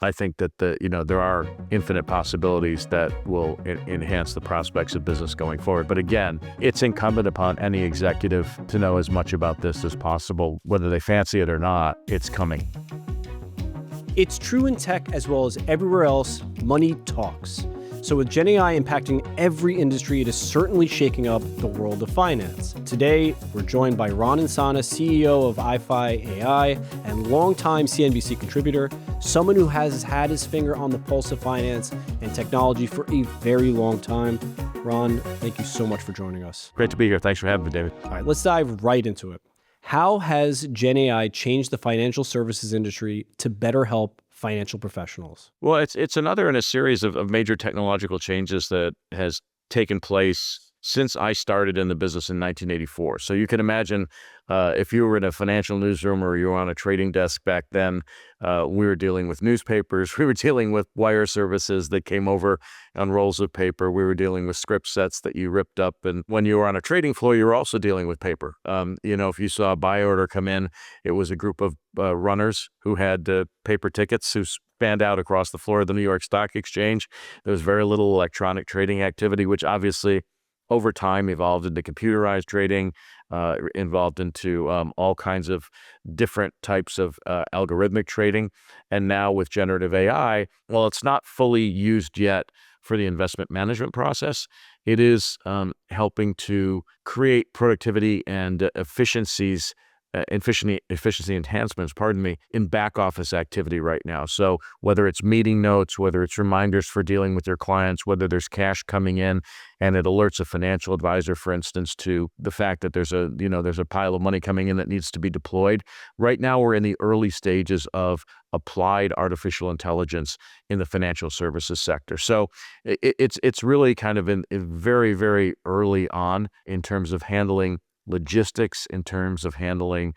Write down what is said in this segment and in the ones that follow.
I think that there are infinite possibilities that will enhance the prospects of business going forward. But again, it's incumbent upon any executive to know as much about this as possible, whether they fancy it or not. It's coming. It's true in tech as well as everywhere else. Money talks. So with Gen AI impacting every industry, it is certainly shaking up the world of finance. Today, we're joined by Ron Insana, CEO of iFi AI and longtime CNBC contributor, someone who has had his finger on the pulse of finance and technology for a very long time. Ron, thank you so much for joining us. Great to be here. Thanks for having me, David. All right, let's dive right into it. How has Gen AI changed the financial services industry to better help financial professionals? Well, it's another in a series of major technological changes that has taken place since I started in the business in 1984. So you can imagine if you were in a financial newsroom or you were on a trading desk back then, we were dealing with newspapers. We were dealing with wire services that came over on rolls of paper. We were dealing with script sets that you ripped up. And when you were on a trading floor, you were also dealing with paper. If you saw a buy order come in, it was a group of runners who had paper tickets who spanned out across the floor of the New York Stock Exchange. There was very little electronic trading activity, which obviously over time evolved into computerized trading, involved into all kinds of different types of algorithmic trading. And now with generative AI, well, it's not fully used yet for the investment management process. It is helping to create productivity and efficiency enhancements, in back office activity right now. So whether it's meeting notes, whether it's reminders for dealing with your clients, whether there's cash coming in and it alerts a financial advisor, for instance, to the fact that there's a pile of money coming in that needs to be deployed. Right now, we're in the early stages of applied artificial intelligence in the financial services sector. So it's really kind of in very, very early on in terms of handling logistics, in terms of handling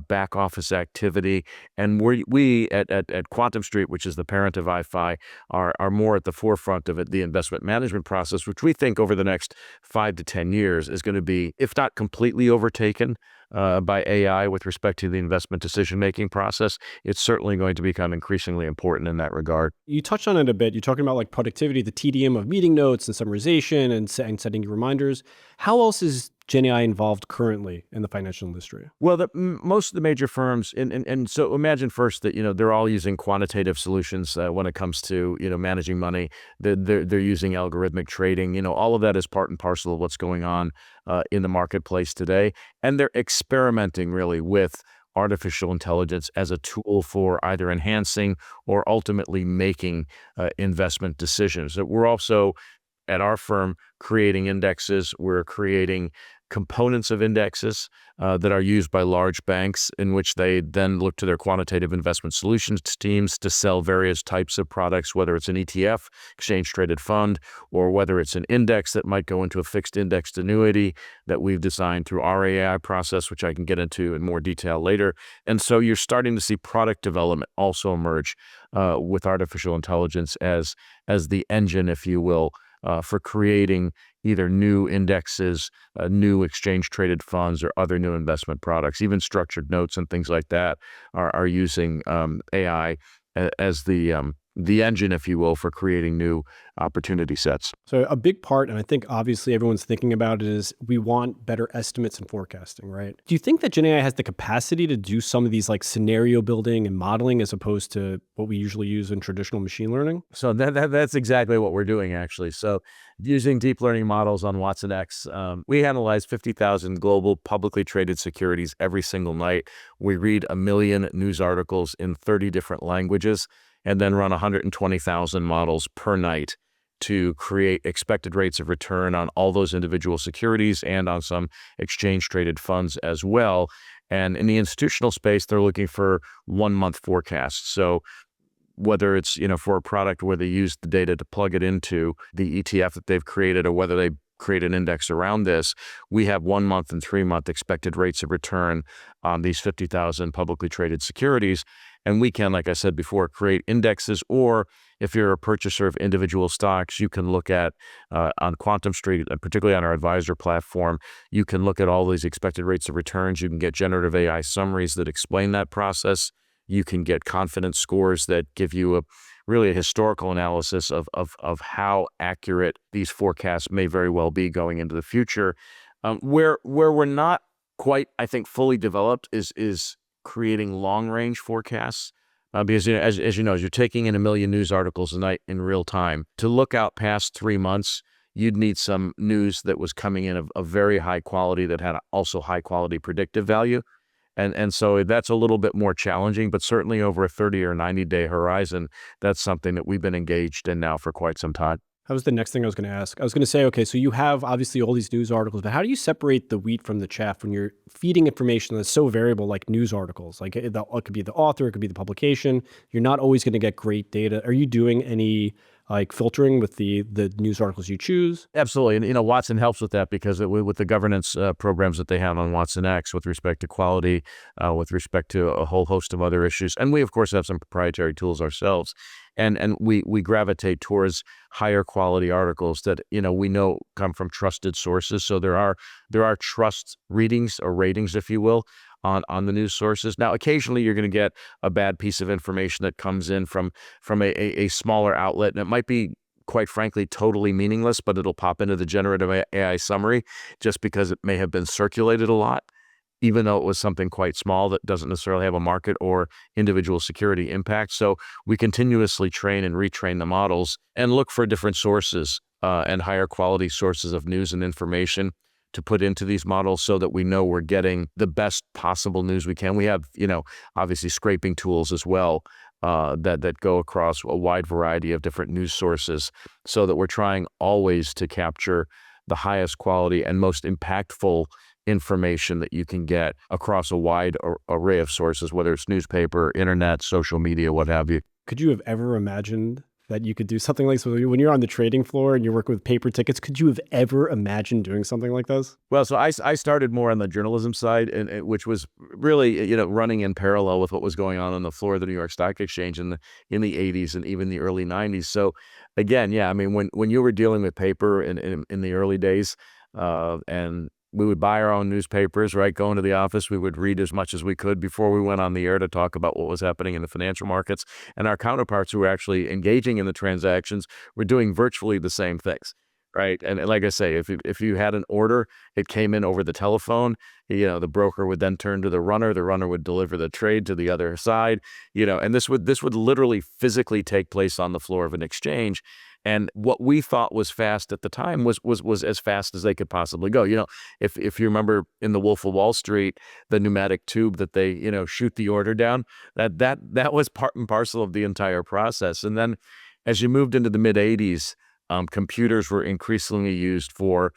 back office activity. And we at Quantum Street, which is the parent of iFi, are more at the forefront of the investment management process, which we think over the next 5 to 10 years is going to be, if not completely overtaken by AI with respect to the investment decision-making process, it's certainly going to become increasingly important in that regard. You touched on it a bit. You're talking about like productivity, the TDM of meeting notes and summarization and setting reminders. How else is Gen AI involved currently in the financial industry? Well, most of the major firms, and so imagine first that, they're all using quantitative solutions when it comes to, managing money. They're using algorithmic trading. All of that is part and parcel of what's going on in the marketplace today. And they're experimenting really with artificial intelligence as a tool for either enhancing or ultimately making investment decisions. We're also, at our firm, creating indexes. We're creating components of indexes that are used by large banks, in which they then look to their quantitative investment solutions teams to sell various types of products, whether it's an ETF, exchange traded fund, or whether it's an index that might go into a fixed indexed annuity that we've designed through our AI process, which I can get into in more detail later. And so you're starting to see product development also emerge with artificial intelligence as the engine, if you will, for creating either new indexes, new exchange-traded funds, or other new investment products. Even structured notes and things like that are using AI as the engine, if you will, for creating new opportunity sets. So a big part, and I think obviously everyone's thinking about it, is we want better estimates and forecasting, right? Do you think that Gen AI has the capacity to do some of these like scenario building and modeling as opposed to what we usually use in traditional machine learning? So that's exactly what we're doing, actually. So using deep learning models on Watson X, we analyze 50,000 global publicly traded securities every single night. We read 1 million news articles in 30 different languages, and then run 120,000 models per night to create expected rates of return on all those individual securities and on some exchange-traded funds as well. And in the institutional space, they're looking for 1-month forecasts. So whether it's, for a product where they use the data to plug it into the ETF that they've created, or whether they create an index around this, we have 1-month and 3-month expected rates of return on these 50,000 publicly traded securities. And we can, like I said before, create indexes, or if you're a purchaser of individual stocks, you can look at, on Quantum Street, and particularly on our advisor platform, you can look at all these expected rates of returns. You can get generative AI summaries that explain that process. You can get confidence scores that give you really a historical analysis of how accurate these forecasts may very well be going into the future. Where we're not quite, I think, fully developed is creating long range forecasts. Because as you know, as you're taking in 1 million news articles a night in real time, to look out past 3 months, you'd need some news that was coming in of very high quality that had also high quality predictive value. And so that's a little bit more challenging, but certainly over a 30 or 90-day horizon, that's something that we've been engaged in now for quite some time. That was the next thing I was going to ask. I was going to say, okay, so you have obviously all these news articles, but how do you separate the wheat from the chaff when you're feeding information that's so variable, like news articles? Like it could be the author, it could be the publication. You're not always going to get great data. Are you doing any like filtering with the news articles you choose? Absolutely. And, Watson helps with that because with the governance programs that they have on Watson X with respect to quality, with respect to a whole host of other issues. And we, of course, have some proprietary tools ourselves. And we gravitate towards higher quality articles that, we know come from trusted sources. So there are trust readings or ratings, if you will, on the news sources. Now, occasionally you're going to get a bad piece of information that comes in from a smaller outlet, and it might be, quite frankly, totally meaningless, but it'll pop into the generative AI summary just because it may have been circulated a lot, even though it was something quite small that doesn't necessarily have a market or individual security impact. So we continuously train and retrain the models and look for different sources and higher quality sources of news and information to put into these models so that we know we're getting the best possible news we can. We have, obviously scraping tools as well that go across a wide variety of different news sources so that we're trying always to capture the highest quality and most impactful information that you can get across a wide array of sources, whether it's newspaper, internet, social media, what have you. Could you have ever imagined that you could do something like this? When you're on the trading floor and you're working with paper tickets, could you have ever imagined doing something like this? Well, so I started more on the journalism side, which was really, running in parallel with what was going on the floor of the New York Stock Exchange in the 80s and even the early 90s. So again, yeah, I mean, when you were dealing with paper in the early days, and we would buy our own newspapers, right? Go into the office. We would read as much as we could before we went on the air to talk about what was happening in the financial markets. And our counterparts who were actually engaging in the transactions were doing virtually the same things, right? And like I say, if you had an order, it came in over the telephone. The broker would then turn to the runner. The runner would deliver the trade to the other side. And this would literally physically take place on the floor of an exchange. And what we thought was fast at the time was as fast as they could possibly go. If you remember in The Wolf of Wall Street, the pneumatic tube that they, shoot the order down, that was part and parcel of the entire process. And then as you moved into the mid 80s, computers were increasingly used for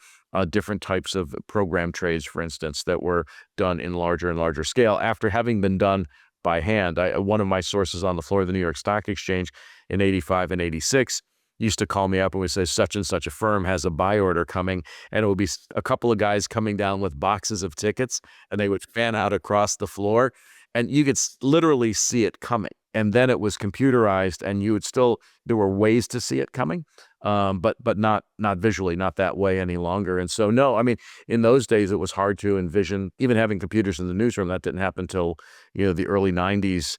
different types of program trades, for instance, that were done in larger and larger scale after having been done by hand. One of my sources on the floor of the New York Stock Exchange in 85 and 86 used to call me up and would say, such and such a firm has a buy order coming, and it would be a couple of guys coming down with boxes of tickets, and they would fan out across the floor, and you could literally see it coming. And then it was computerized, and there were ways to see it coming, but not visually, not that way any longer. And so, no, I mean, in those days, it was hard to envision even having computers in the newsroom. That didn't happen until the early 90s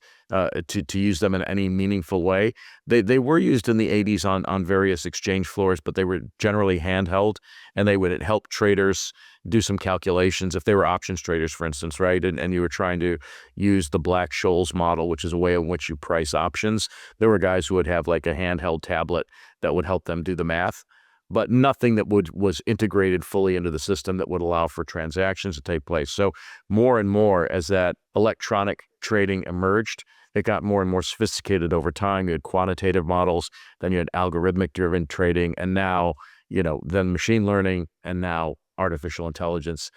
to use them in any meaningful way. They were used in the 80s on various exchange floors, but they were generally handheld, and they would help traders do some calculations if they were options traders, for instance, right? And you were trying to use the Black-Scholes model, which is a way in which you price options. There were guys who would have like a handheld tablet that would help them do the math, but nothing that was integrated fully into the system that would allow for transactions to take place. So more and more as that electronic trading emerged, it got more and more sophisticated over time. You had quantitative models, then you had algorithmic driven trading, and now, then machine learning, and now artificial intelligence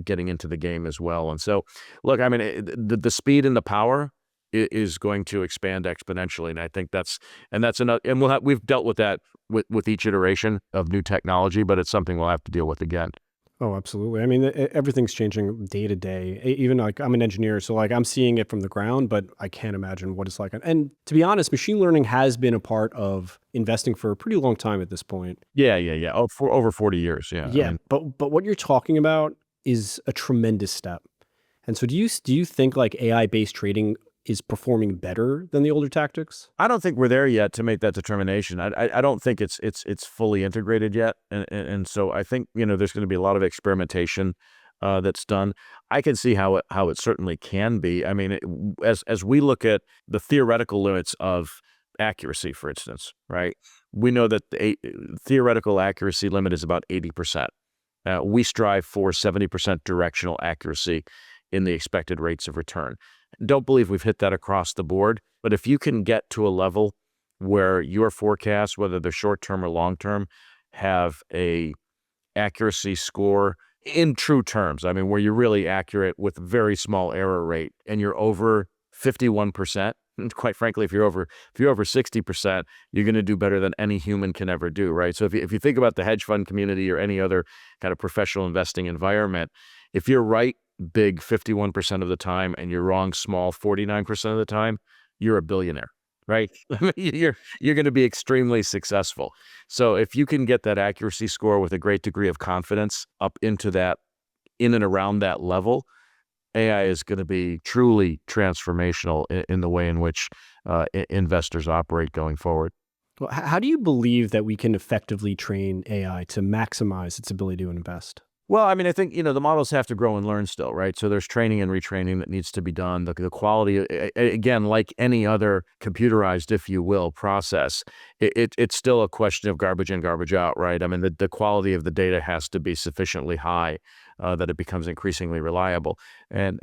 getting into the game as well. And so, look, I mean, the speed and the power is going to expand exponentially, and I think that's another. And we've dealt with that with each iteration of new technology, but it's something we'll have to deal with again. Oh, absolutely. I mean, everything's changing day to day. Even like I'm an engineer, so like I'm seeing it from the ground, but I can't imagine what it's like. And to be honest, machine learning has been a part of investing for a pretty long time at this point. Yeah. Oh, for over 40 years. Yeah. Yeah, but what you're talking about is a tremendous step. And so do you think like AI-based trading is performing better than the older tactics? I don't think we're there yet to make that determination. I don't think it's fully integrated yet, and so I think there's going to be a lot of experimentation that's done. I can see how it certainly can be. I mean, as we look at the theoretical limits of accuracy, for instance, right? We know that the theoretical accuracy limit is about 80%. We strive for 70% directional accuracy in the expected rates of return. Don't believe we've hit that across the board, but if you can get to a level where your forecasts, whether they're short-term or long-term, have a accuracy score in true terms, I mean, where you're really accurate with very small error rate, and you're over 51%, and quite frankly, if you're over 60%, you're going to do better than any human can ever do, right? So if you think about the hedge fund community or any other kind of professional investing environment, if you're right big 51% of the time and you're wrong small 49% of the time, you're a billionaire, right? I mean, you're going to be extremely successful. So if you can get that accuracy score with a great degree of confidence up into that, in and around that level, AI is going to be truly transformational in the way in which investors operate going forward. Well, how do you believe that we can effectively train AI to maximize its ability to invest? Well, I mean, I think, the models have to grow and learn still, right? So there's training and retraining that needs to be done. The quality, again, like any other computerized, if you will, process, it's still a question of garbage in, garbage out, right? I mean, the quality of the data has to be sufficiently high that it becomes increasingly reliable. And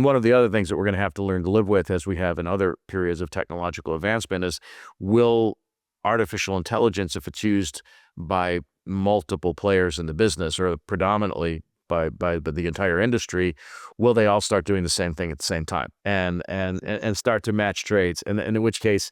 one of the other things that we're going to have to learn to live with, as we have in other periods of technological advancement, is will artificial intelligence, if it's used by multiple players in the business or predominantly by the entire industry, will they all start doing the same thing at the same time and start to match trades? And in which case,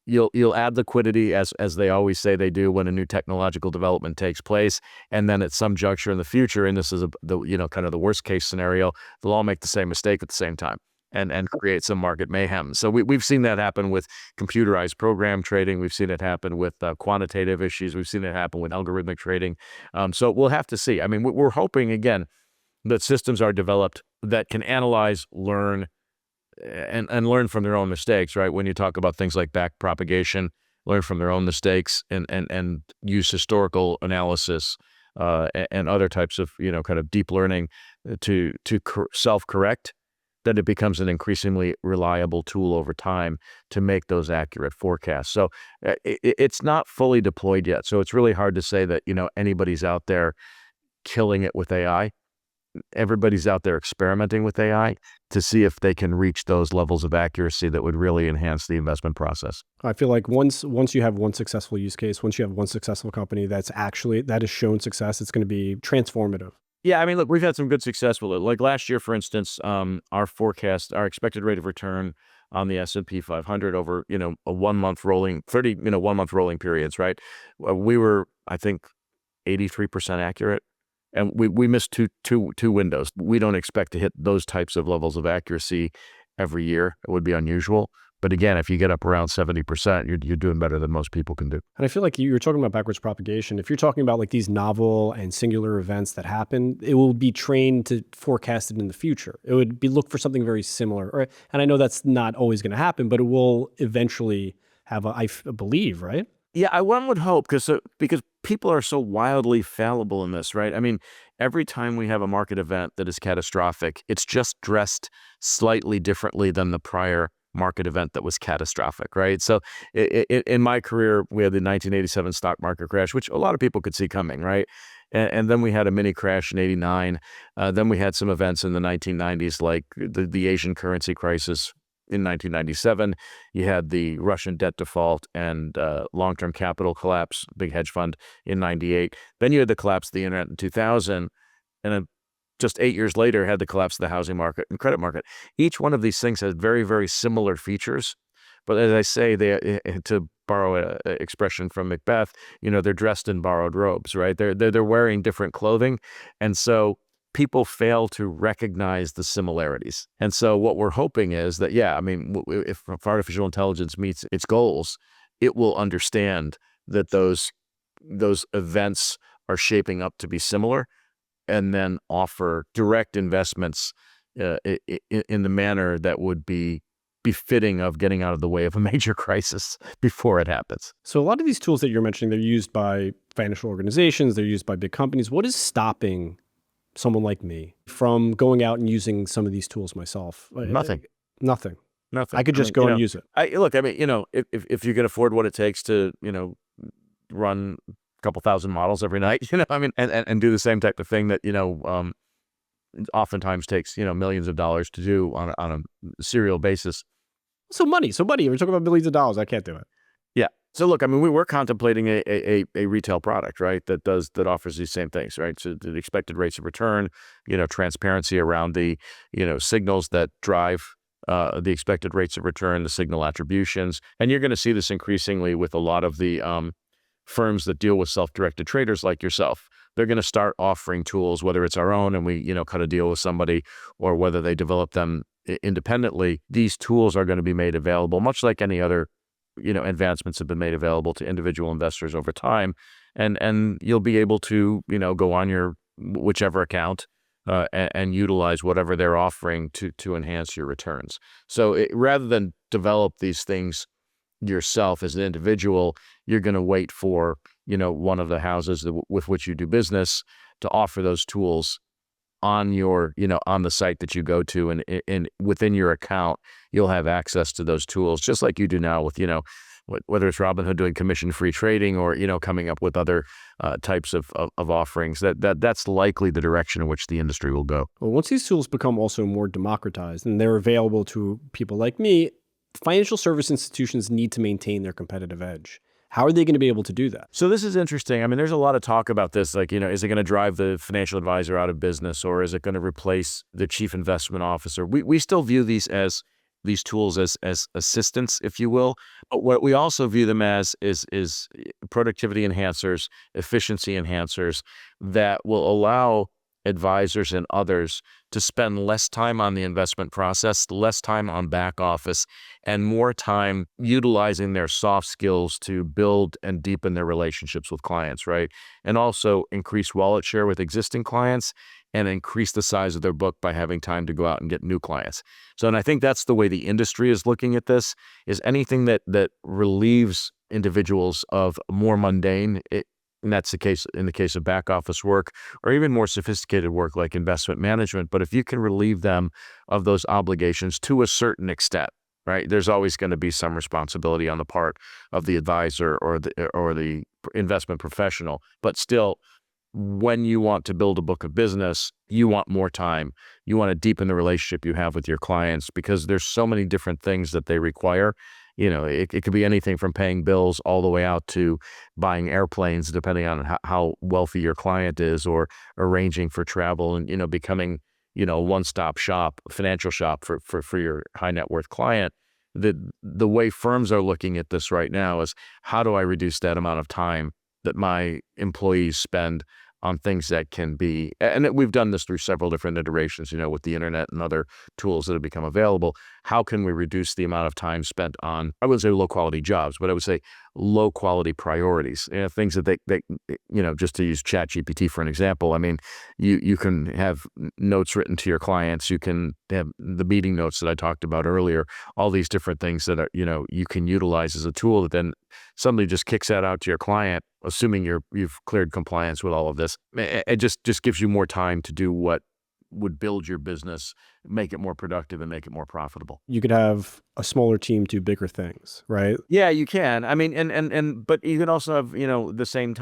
you'll add liquidity as they always say they do when a new technological development takes place, and then at some juncture in the future, and this is kind of the worst case scenario, they'll all make the same mistake at the same time and create some market mayhem. So we've seen that happen with computerized program trading. We've seen it happen with quantitative issues. We've seen it happen with algorithmic trading. So we'll have to see. I mean, we're hoping, again, that systems are developed that can analyze, learn, and learn from their own mistakes, right? When you talk about things like back propagation, learn from their own mistakes and use historical analysis and other types of, kind of deep learning to self-correct, that it becomes an increasingly reliable tool over time to make those accurate forecasts. So it's not fully deployed yet. So it's really hard to say that, anybody's out there killing it with AI. Everybody's out there experimenting with AI to see if they can reach those levels of accuracy that would really enhance the investment process. I feel like once you have one successful use case, once you have one successful company that has shown success, it's going to be transformative. Yeah, I mean, look, we've had some good success with it. Like last year, for instance, our expected rate of return on the S&P 500 over, a 1 month rolling, 1 month rolling periods, right? We were, I think, 83% accurate. And we missed two windows. We don't expect to hit those types of levels of accuracy every year. It would be unusual. But again, if you get up around 70%, you're doing better than most people can do. And I feel like you're talking about backwards propagation. If you're talking about like these novel and singular events that happen, it will be trained to forecast it in the future. It would be look for something very similar. And I know that's not always going to happen, but it will eventually have I believe, right? Yeah, one would hope because people are so wildly fallible in this, right? I mean, every time we have a market event that is catastrophic, it's just dressed slightly differently than the prior market event that was catastrophic, right? So in my career, we had the 1987 stock market crash, which a lot of people could see coming, right? And then we had a mini crash in '89. Then we had some events in the 1990s, like the Asian currency crisis in 1997. You had the Russian debt default and long-term capital collapse, big hedge fund in '98. Then you had the collapse of the internet in 2000. And just 8 years later, had the collapse of the housing market and credit market. Each one of these things has very, very similar features. But as I say, to borrow an expression from Macbeth, they're dressed in borrowed robes, right? They're wearing different clothing. And so people fail to recognize the similarities. And so what we're hoping is that, yeah, I mean, if artificial intelligence meets its goals, it will understand that those events are shaping up to be similar, and then offer direct investments in the manner that would be befitting of getting out of the way of a major crisis before it happens. So a lot of these tools that you're mentioning, they're used by financial organizations, they're used by big companies. What is stopping someone like me from going out and using some of these tools myself? Nothing. Nothing. Nothing. I could just go and use it. Look, I mean, if you can afford what it takes to, run a couple thousand models every night, I mean, and do the same type of thing that, oftentimes takes, millions of dollars to do on a serial basis. So money. We're talking about millions of dollars. I can't do it. Yeah. So look, I mean, we were contemplating a retail product, right? That offers these same things, right? So the expected rates of return, transparency around the, signals that drive the expected rates of return, the signal attributions. And you're going to see this increasingly with a lot of the firms that deal with self-directed traders like yourself. They're going to start offering tools, whether it's our own and we, cut a deal with somebody, or whether they develop them independently. These tools are going to be made available, much like any other, advancements have been made available to individual investors over time. And you'll be able to, go on your whichever account and utilize whatever they're offering to enhance your returns. So rather than develop these things yourself as an individual, you're going to wait for, one of the houses with which you do business to offer those tools on your, on the site that you go to, and within your account, you'll have access to those tools, just like you do now with, whether it's Robinhood doing commission-free trading or, coming up with other types of offerings. That's likely the direction in which the industry will go. Well, once these tools become also more democratized and they're available to people like me, financial service institutions need to maintain their competitive edge. How are they going to be able to do that? So this is interesting. I mean, there's a lot of talk about this, like, is it going to drive the financial advisor out of business, or is it going to replace the chief investment officer? We still view these tools as assistants, if you will. But what we also view them as is productivity enhancers, efficiency enhancers that will allow advisors and others to spend less time on the investment process, less time on back office, and more time utilizing their soft skills to build and deepen their relationships with clients, right? And also increase wallet share with existing clients and increase the size of their book by having time to go out and get new clients. So, and I think that's the way the industry is looking at this, is anything that relieves individuals of more mundane, and that's the case in the case of back office work, or even more sophisticated work like investment management. But if you can relieve them of those obligations to a certain extent, right? There's always going to be some responsibility on the part of the advisor or the investment professional. But still, when you want to build a book of business, you want more time. You want to deepen the relationship you have with your clients, because there's so many different things that they require. It could be anything from paying bills all the way out to buying airplanes, depending on how wealthy your client is, or arranging for travel and, becoming, a one-stop shop, financial shop for your high net worth client. The way firms are looking at this right now is, how do I reduce that amount of time that my employees spend on things that can be, and we've done this through several different iterations, with the internet and other tools that have become available. How can we reduce the amount of time spent on, I wouldn't say low quality jobs, but I would say low quality priorities, things that they just to use ChatGPT for an example. I mean, you can have notes written to your clients. You can have the meeting notes that I talked about earlier, all these different things that are, you can utilize as a tool that then somebody just kicks that out to your client, assuming you've cleared compliance with all of this. It just gives you more time to do what would build your business, make it more productive, and make it more profitable. You could have a smaller team do bigger things, right? Yeah, you can. I mean, but you can also have, the same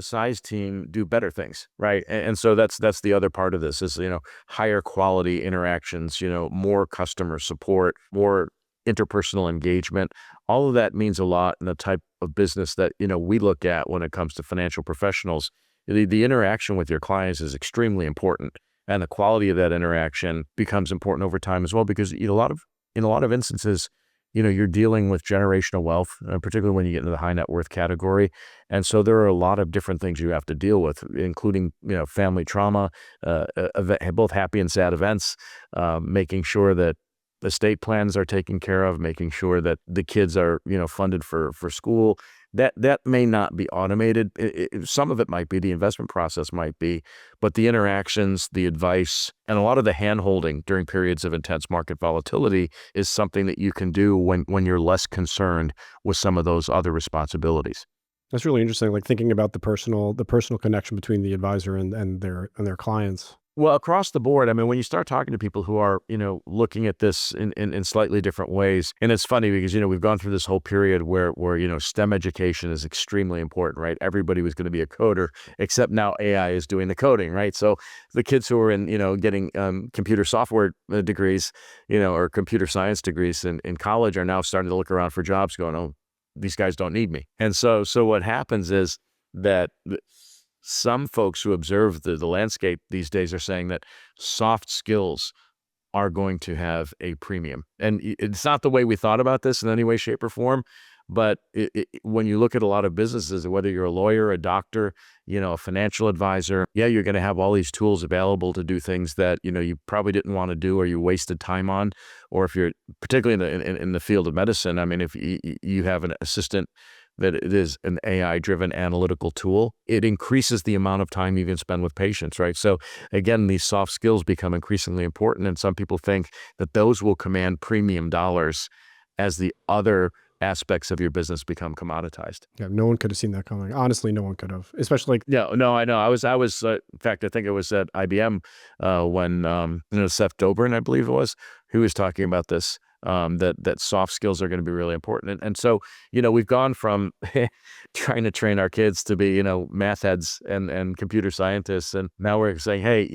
size team do better things, right? And so that's the other part of this is, higher quality interactions, more customer support, more interpersonal engagement. All of that means a lot in the type of business that, we look at when it comes to financial professionals. The interaction with your clients is extremely important. And the quality of that interaction becomes important over time as well, because in a lot of instances, you're dealing with generational wealth, particularly when you get into the high net worth category. And so there are a lot of different things you have to deal with, including, family trauma, both happy and sad events, making sure that estate plans are taken care of, making sure that the kids are, funded for school. That may not be automated. Some of it might be, the investment process might be, but the interactions, the advice, and a lot of the hand-holding during periods of intense market volatility is something that you can do when you're less concerned with some of those other responsibilities. That's really interesting. Like thinking about the personal connection between the advisor and their clients. Well, across the board, I mean, when you start talking to people who are, looking at this in slightly different ways, and it's funny because, we've gone through this whole period where, STEM education is extremely important, right? Everybody was going to be a coder, except now AI is doing the coding, right? So the kids who are in, getting computer software degrees, or computer science degrees in college are now starting to look around for jobs going, oh, these guys don't need me. And so what happens is that some folks who observe the landscape these days are saying that soft skills are going to have a premium. And it's not the way we thought about this in any way, shape, or form. But when you look at a lot of businesses, whether you're a lawyer, a doctor, a financial advisor, yeah, you're going to have all these tools available to do things that, you probably didn't want to do or you wasted time on. Or if you're particularly in the field of medicine, I mean, if you have an assistant that it is an AI-driven analytical tool, it increases the amount of time you can spend with patients, right? So again, these soft skills become increasingly important, and some people think that those will command premium dollars as the other aspects of your business become commoditized. Yeah, no one could have seen that coming. Honestly, no one could have. Especially like, Yeah, no, I know. I was in fact, I think it was at IBM when Seth Dobrin, I believe it was, who was talking about this. That soft skills are going to be really important. And so, we've gone from trying to train our kids to be, math heads and computer scientists. And now we're saying, hey,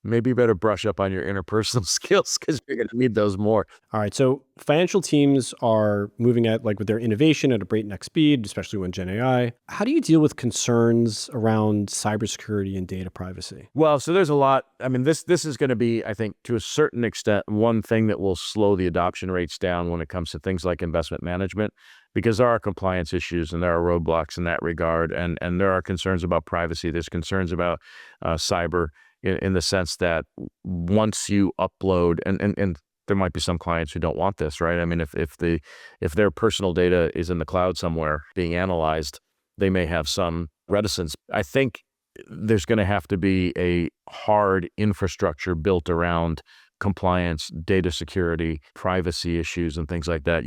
maybe you better brush up on your interpersonal skills because you're going to need those more. all right, so financial teams are moving at like with their innovation at a breakneck speed, especially when Gen AI. How do you deal with concerns around cybersecurity and data privacy? Well, so there's a lot. I mean, this is going to be, I think, to a certain extent, one thing that will slow the adoption rates down when it comes to things like investment management, because there are compliance issues and there are roadblocks in that regard, and there are concerns about privacy. There's concerns about cyber in the sense that once you upload, and there might be some clients who don't want this, right? I mean, if their personal data is in the cloud somewhere being analyzed, they may have some reticence. I think there's going to have to be a hard infrastructure built around compliance, data security, privacy issues, and things like that.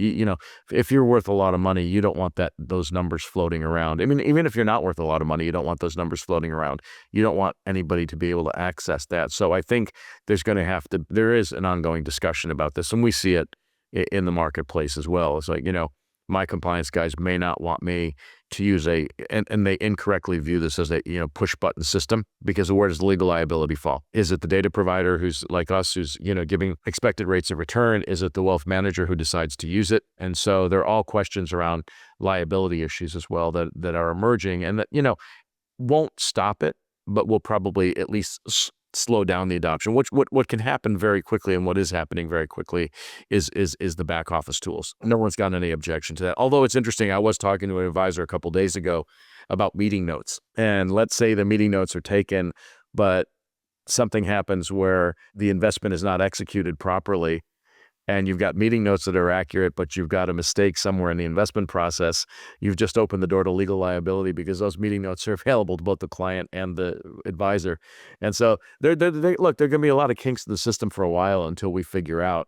If you're worth a lot of money, you don't want those numbers floating around. I mean, even if you're not worth a lot of money, you don't want those numbers floating around. You don't want anybody to be able to access that. So I think there is an ongoing discussion about this, and we see it in the marketplace as well. It's like, my compliance guys may not want me to use and they incorrectly view this as a, push button system, because where does the legal liability fall? Is it the data provider who's like us, who's, giving expected rates of return? Is it the wealth manager who decides to use it? And so there are all questions around liability issues as well that are emerging, and that, won't stop it, but will probably at least slow down the adoption. What can happen very quickly, and what is happening very quickly, is the back office tools. No one's got any objection to that. Although it's interesting, I was talking to an advisor a couple days ago about meeting notes, and let's say the meeting notes are taken, but something happens where the investment is not executed properly, and you've got meeting notes that are accurate, but you've got a mistake somewhere in the investment process. You've just opened the door to legal liability, because those meeting notes are available to both the client and the advisor. And so look, there are going to be a lot of kinks in the system for a while until we figure out,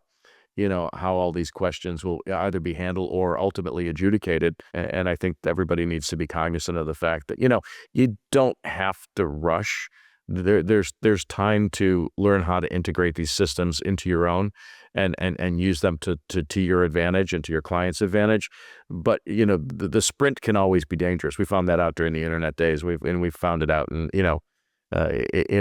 how all these questions will either be handled or ultimately adjudicated. And I think everybody needs to be cognizant of the fact that, you don't have to rush. There's time to learn how to integrate these systems into your own and use them to your advantage and to your client's advantage. But, the sprint can always be dangerous. We found that out during the internet days. We've found it out in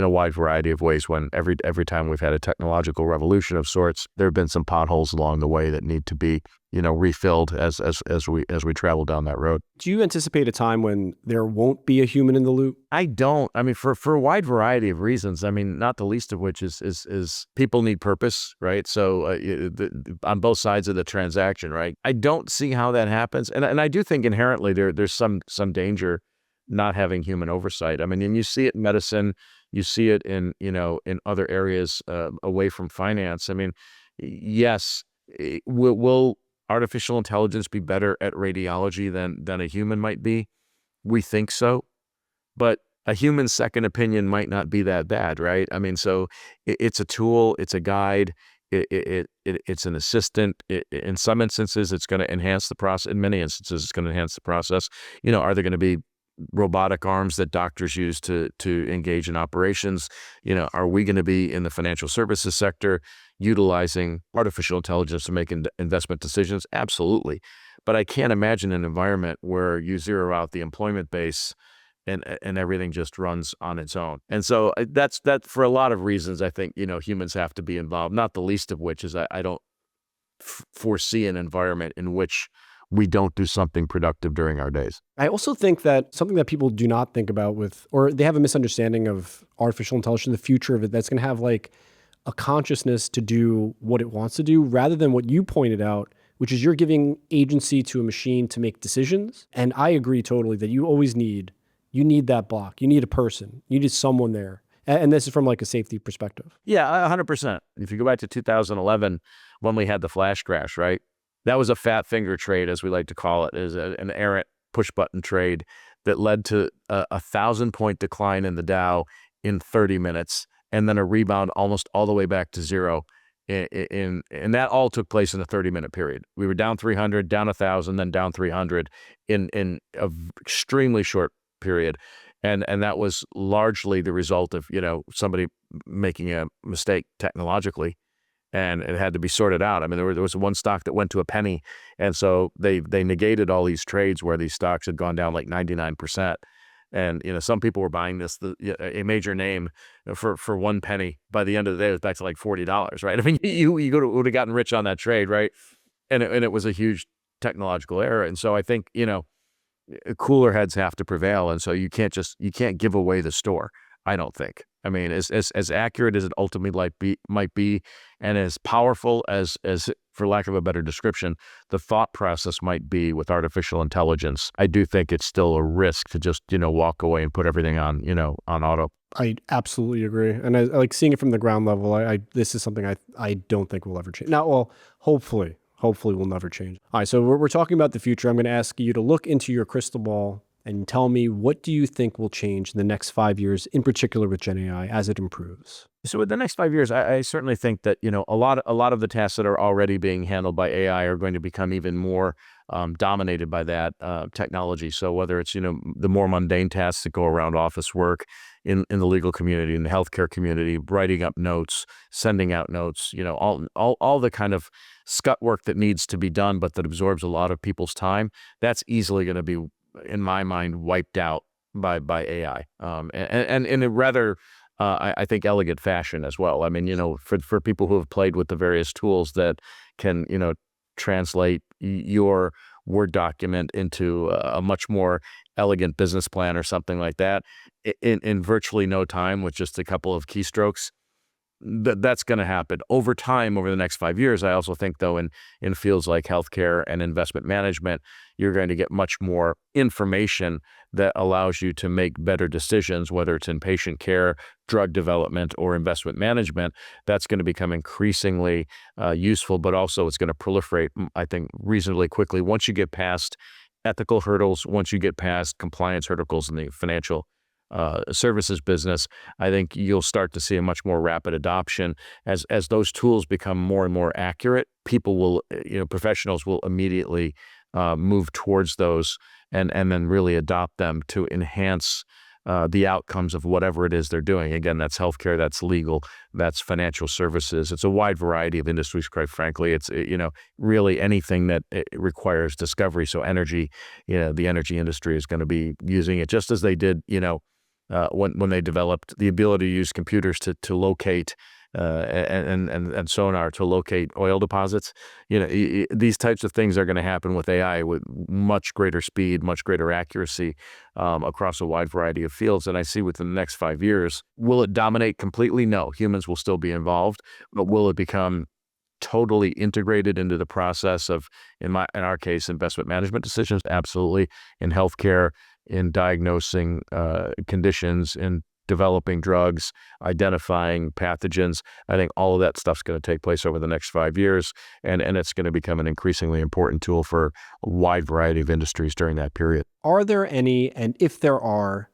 a wide variety of ways, when every time we've had a technological revolution of sorts, there have been some potholes along the way that need to be, refilled as we travel down that road. Do you anticipate a time when there won't be a human in the loop? I don't. I mean, for a wide variety of reasons. I mean, not the least of which is people need purpose, right? So on both sides of the transaction, right? I don't see how that happens, and I do think inherently there's some danger not having human oversight. I mean, and you see it in medicine, you see it in other areas away from finance. I mean, Yes, will artificial intelligence be better at radiology than a human might be? We think so, but a human second opinion might not be that bad, right? I mean, so it's a tool, it's a guide, it's an assistant. In some instances, it's going to enhance the process. In many instances, it's going to enhance the process. Are there going to be robotic arms that doctors use to engage in operations? Are we going to be in the financial services sector utilizing artificial intelligence to make investment decisions? Absolutely. But I can't imagine an environment where you zero out the employment base and everything just runs on its own. And so that's that for a lot of reasons. I think humans have to be involved. Not the least of which is I don't foresee an environment in which we don't do something productive during our days. I also think that something that people do not think about or they have a misunderstanding of artificial intelligence, the future of it, that's going to have like a consciousness to do what it wants to do rather than what you pointed out, which is you're giving agency to a machine to make decisions. And I agree totally that you need that block. You need a person. You need someone there. And this is from like a safety perspective. Yeah, 100%. If you go back to 2011, when we had the flash crash, right? That was a fat finger trade, as we like to call it, is an errant push button trade that led to a 1,000-point decline in the Dow in 30 minutes, and then a rebound almost all the way back to zero. And that all took place in a 30-minute period. We were down 300, down 1,000, then down 300 in an extremely short period. And that was largely the result of, somebody making a mistake technologically, and it had to be sorted out. I mean, there was one stock that went to a penny, and so they negated all these trades where these stocks had gone down like 99%. And, some people were buying a major name for 1 penny. By the end of the day, it was back to like $40, right? I mean, you would have gotten rich on that trade, right? And it was a huge technological error. And so I think, cooler heads have to prevail. And so you can't give away the store, I don't think. I mean, as accurate as it ultimately might be, and as powerful as for lack of a better description, the thought process might be with artificial intelligence, I do think it's still a risk to just, walk away and put everything on auto. I absolutely agree. And I like seeing it from the ground level. This is something I don't think will ever change. Now, well, hopefully will never change. All right, so we're talking about the future. I'm going to ask you to look into your crystal ball and tell me, what do you think will change in the next 5 years, in particular with Gen AI, as it improves? So with the next 5 years, I certainly think that a lot of the tasks that are already being handled by AI are going to become even more dominated by that technology. So whether it's the more mundane tasks that go around office work, in the legal community, in the healthcare community, writing up notes, sending out notes, all the kind of scut work that needs to be done, but that absorbs a lot of people's time, that's easily going to be, in my mind, wiped out by AI, and in a rather I think elegant fashion as well. I mean, for people who have played with the various tools that can translate your Word document into a much more elegant business plan or something like that in virtually no time with just a couple of keystrokes. That's going to happen over time, over the next 5 years. I also think, though, in fields like healthcare and investment management, you're going to get much more information that allows you to make better decisions, whether it's in patient care, drug development, or investment management. That's going to become increasingly useful, but also it's going to proliferate, I think, reasonably quickly. Once you get past ethical hurdles, once you get past compliance hurdles in the financial services business, I think you'll start to see a much more rapid adoption as those tools become more and more accurate. People will, professionals will immediately move towards those and then really adopt them to enhance the outcomes of whatever it is they're doing. Again, that's healthcare, that's legal, that's financial services. It's a wide variety of industries, quite frankly. It's, really anything that requires discovery. So energy, the energy industry is going to be using it just as they did, when they developed the ability to use computers to locate and sonar to locate oil deposits. These types of things are going to happen with AI with much greater speed, much greater accuracy across a wide variety of fields. And I see within the next 5 years, will it dominate completely? No, humans will still be involved, but will it become totally integrated into the process of, in our case, investment management decisions? Absolutely. In healthcare, in diagnosing conditions, in developing drugs, identifying pathogens. I think all of that stuff's going to take place over the next 5 years, and it's going to become an increasingly important tool for a wide variety of industries during that period. Are there any, and if there are,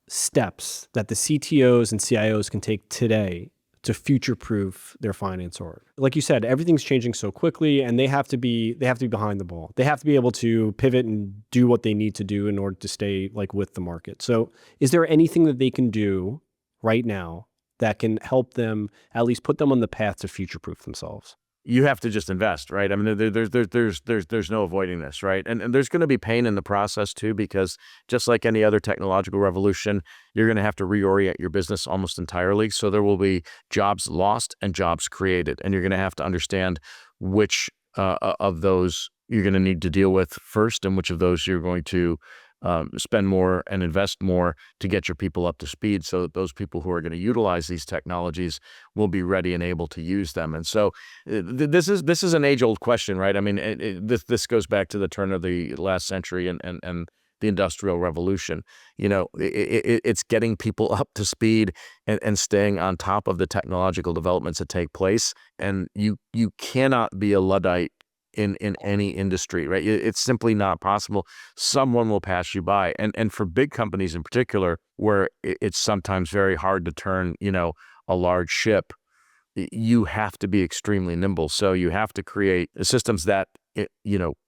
steps that the CTOs and CIOs can take today to future-proof their finance org? Like you said, everything's changing so quickly, and they have to be behind the ball. They have to be able to pivot and do what they need to do in order to stay like with the market. So, is there anything that they can do right now that can help them at least put them on the path to future-proof themselves? You have to just invest, right? I mean, there's no avoiding this, right? And there's going to be pain in the process too, because just like any other technological revolution, you're going to have to reorient your business almost entirely. So there will be jobs lost and jobs created, and you're going to have to understand which of those you're going to need to deal with first, and which of those you're going to spend more and invest more to get your people up to speed, so that those people who are going to utilize these technologies will be ready and able to use them. And so this is an age-old question, right? I mean, this goes back to the turn of the last century and the Industrial Revolution. It's getting people up to speed and staying on top of the technological developments that take place. And you cannot be a Luddite in any industry, right? It's simply not possible. Someone will pass you by. And for big companies in particular, where it's sometimes very hard to turn, a large ship, you have to be extremely nimble. So you have to create systems that,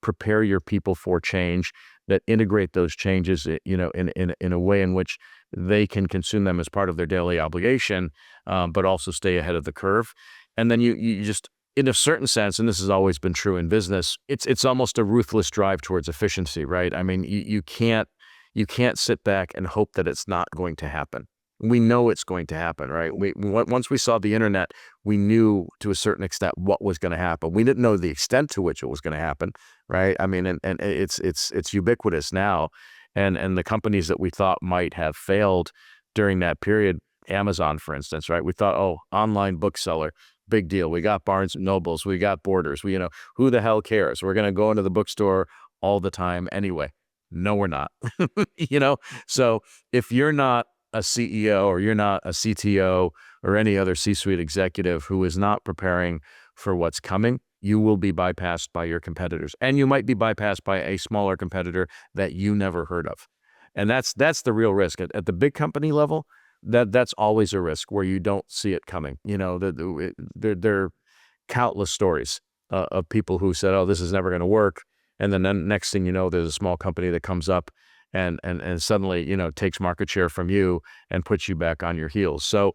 prepare your people for change, that integrate those changes, in a way in which they can consume them as part of their daily obligation, but also stay ahead of the curve. And then you just, in a certain sense, and this has always been true in business, it's almost a ruthless drive towards efficiency, right? I mean, you can't sit back and hope that it's not going to happen. We know it's going to happen, right? Once we saw the internet, we knew to a certain extent what was going to happen. We didn't know the extent to which it was going to happen, right? I mean, and it's ubiquitous now, and the companies that we thought might have failed during that period, Amazon, for instance, right? We thought, oh, online bookseller, big deal. We got Barnes and Nobles, we got Borders. Who the hell cares? We're going to go into the bookstore all the time anyway. No, we're not. So if you're not a CEO or you're not a CTO or any other C-suite executive who is not preparing for what's coming, you will be bypassed by your competitors. And you might be bypassed by a smaller competitor that you never heard of. And that's the real risk. At the big company level, that's always a risk where you don't see it coming. There are countless stories of people who said, oh, this is never going to work. And then next thing you know, there's a small company that comes up and suddenly, takes market share from you and puts you back on your heels. So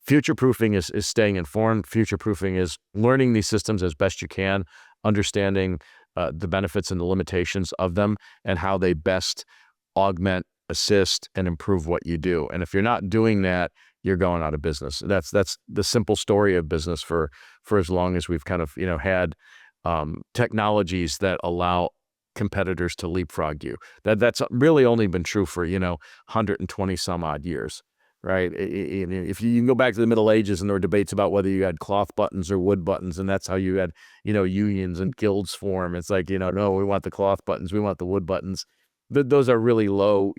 future-proofing is staying informed. Future-proofing is learning these systems as best you can, understanding the benefits and the limitations of them, and how they best augment, assist, and improve what you do. And if you're not doing that, you're going out of business. That's the simple story of business for as long as we've kind of, had technologies that allow competitors to leapfrog you. That's really only been true for, 120 some odd years, right? If you can go back to the Middle Ages, and there were debates about whether you had cloth buttons or wood buttons, and that's how you had, unions and guilds form. It's like, no, we want the cloth buttons, we want the wood buttons. Those are really low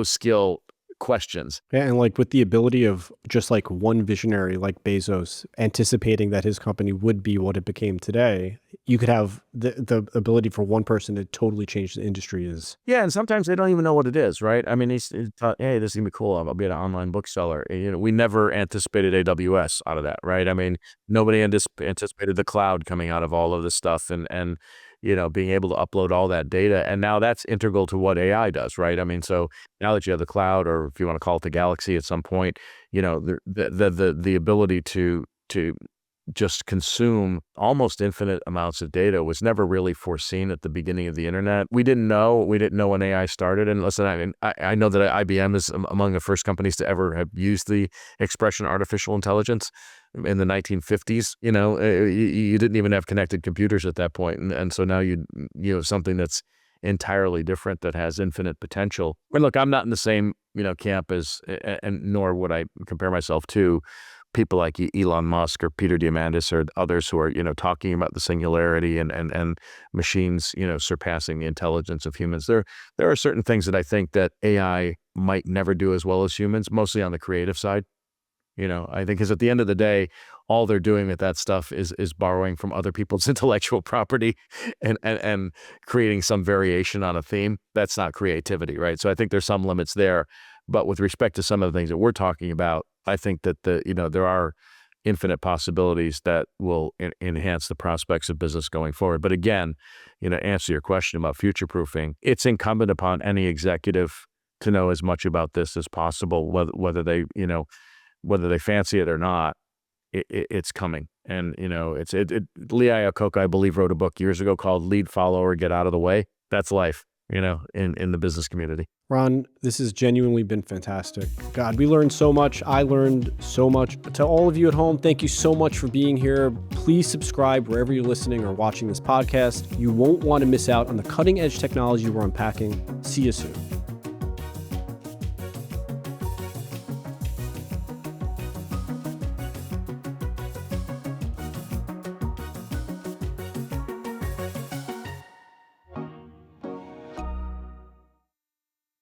skill questions. Yeah, and like with the ability of just like one visionary like Bezos anticipating that his company would be what it became today, you could have the ability for one person to totally change the industry. Yeah, and sometimes they don't even know what it is, right? I mean, he thought, hey, this is gonna be cool. I'll be an online bookseller. We never anticipated AWS out of that, right? I mean, nobody anticipated the cloud coming out of all of this stuff, and being able to upload all that data. And now that's integral to what AI does, right? I mean, so now that you have the cloud, or if you want to call it the galaxy at some point, the ability to just consume almost infinite amounts of data was never really foreseen at the beginning of the internet. We didn't know when AI started. And listen, I know that IBM is among the first companies to ever have used the expression artificial intelligence in the 1950s. You didn't even have connected computers at that point. And so now you have something that's entirely different, that has infinite potential. And look, I'm not in the same, camp as, and nor would I compare myself to, people like Elon Musk or Peter Diamandis or others who are, talking about the singularity and machines, surpassing the intelligence of humans. There are certain things that I think that AI might never do as well as humans, mostly on the creative side. I think because at the end of the day, all they're doing with that stuff is borrowing from other people's intellectual property and creating some variation on a theme. That's not creativity, right? So I think there's some limits there. But with respect to some of the things that we're talking about, I think that there are infinite possibilities that will enhance the prospects of business going forward. But again, answer your question about future-proofing, it's incumbent upon any executive to know as much about this as possible, whether they fancy it or not. It's coming. And, Lee Iacocca, I believe, wrote a book years ago called Lead, Follow, or Get Out of the Way. That's life, in the business community. Ron, this has genuinely been fantastic. God, we learned so much. I learned so much. To all of you at home, thank you so much for being here. Please subscribe wherever you're listening or watching this podcast. You won't want to miss out on the cutting edge technology we're unpacking. See you soon.